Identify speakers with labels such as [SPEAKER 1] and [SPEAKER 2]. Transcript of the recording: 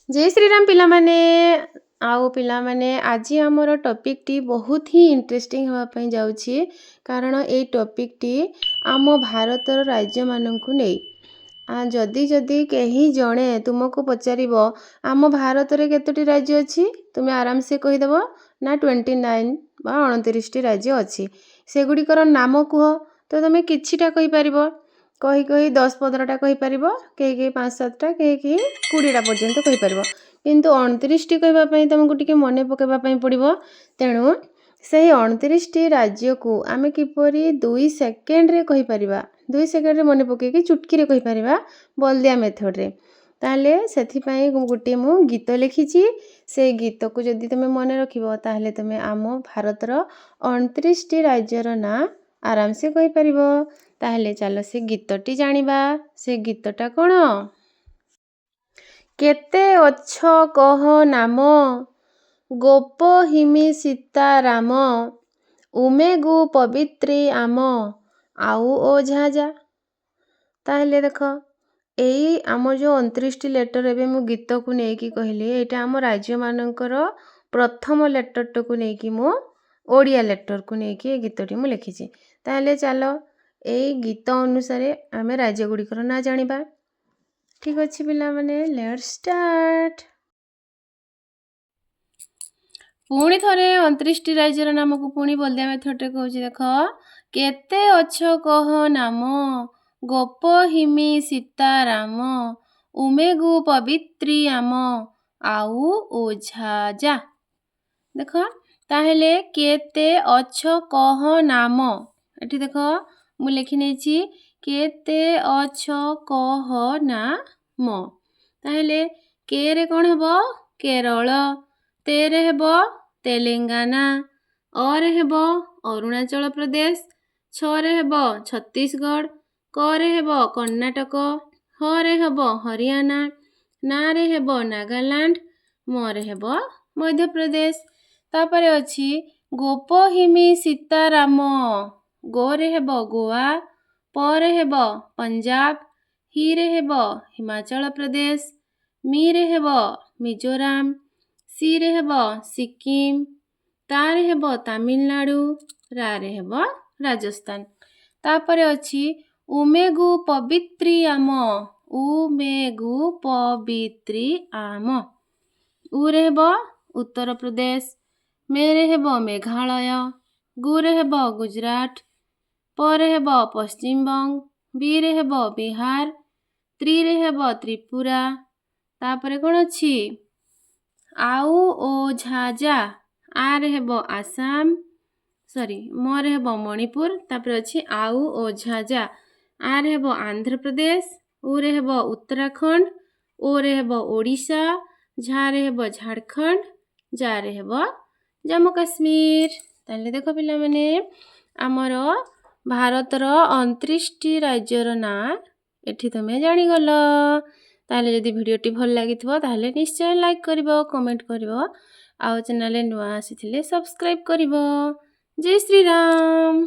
[SPEAKER 1] जय श्री राम पिला माने आउ पिला माने आज आमर टॉपिक टी बहुत ही इंटरेस्टिंग होवा पई जाउछि कारण ए टॉपिक टी आम भारतर राज्य माननकु नै जदि जदि कहीं जणे तुमको पचारिबो आम भारत रे केतोटी राज्य अछि तुमे आराम से कहि देबो ना 29 बा 29 टी राज्य अछि सेगुडी नाम कुह तो तुमे किछिटा कहि परिबो कही कही 10-15टा कहि परिबो कही 5-7टा कही 20टा पर्यंत कहि परिबो किंतु 29 टी कहबा पई तुमको टिके मने पकेबा पई पड़िबो तेणु सेही 29 टी राज्य को आमे किपरि 2 सेकेंड रे कहि परिबा 2 सेकेंड रे मने पके कि चुटकी रे कहि परिबा बलदिया मेथड रे ताले सेथि पई गुटी मु गीत लिखिछि से गीत को जदि तुमे मने रखिबो ताले तुमे आम भारतर 29 टी राज्यर ना आराम से कहि परिबो ताहले चलो से गीतटी जानिबा से गीतटा कोन केते अच्छ कह नाम गोप हिमी सीता राम उमेगु पवित्री आम आउ ओ झाजा ताहले देखो एई आम जो 29 टी लेटर एबे मु गीत को नै कि कहली एटा आम राज्य मानकर प्रथम लेटर को नै कि मु ओडिया लेटर को नै कि गीतटी मु लिखिछि ताहले चलो एई गीत अनुसार आमे राज्य गुड़िकर ना जानिबा ठीक अछि पिला माने लेट्स स्टार्ट पुणी थरे 29 टी राज्यर नाम को पुणी बलदिया मेथड रे कहूछि देखो केते अच्छ कह नाम गोप हिमी सीता राम उमेगु पवित्री आम आउ ओझा जा देखो ताहेले केते अच्छ कह नाम एठी देखो मु लिखि नेछि केते अच्छ कह नाम ताहेले के रे कोन हेबो केरल ते रे हेबो तेलंगाना अ रे हेबो अरुणाचल प्रदेश छ रे हेबो छत्तीसगढ़ क रे हेबो कर्णाटक ह रे हेबो हरियाणा ना रे हेबो नागालैंड म रे हेबो मध्य प्रदेश तापरे अछि गोप हिमी सीताराम गो रे हेबो गोवा प रे हेबो पंजाब हि रे हेबो हिमाचल प्रदेश मी रे हेबो मिजोराम सी रे हेबो सिक्किम ता रे हेबो तमिलनाडु रा रे हेबो राजस्थान तापरे अछि उमेगु पवित्री आम उमेगु पवित्री आम उ रे हेबो उत्तर प्रदेश मेरे हेबो मेघालय गु रे हेबो गुजरात प रे हेबो पश्चिम बंग बी रे हेबो बिहार त्री रे हेबो त्रिपुरा तापरे कोन अछि आउ ओ झाजा आ रे हेबो आसाम सॉरी म रे हेबो मणिपुर तापरे अछि आउ ओ झाजा आ रे हेबो आंध्र प्रदेश उ रे हेबो उत्तराखंड ओ रे हेबो ओडिशा झा रे हेबो झारखंड जा रे हेबो जम्मू काश्मीर ताले देखो पिला माने हमरो भारतर 29 टी राज्यर ना एठी तमे जानि गलो ताले यदि वीडियो टी भल लागिथबो ताले निश्चय लाइक करिवो कमेंट करिवो आ चैनल नुआ आसीथिले सब्सक्राइब करिवो जय श्री राम।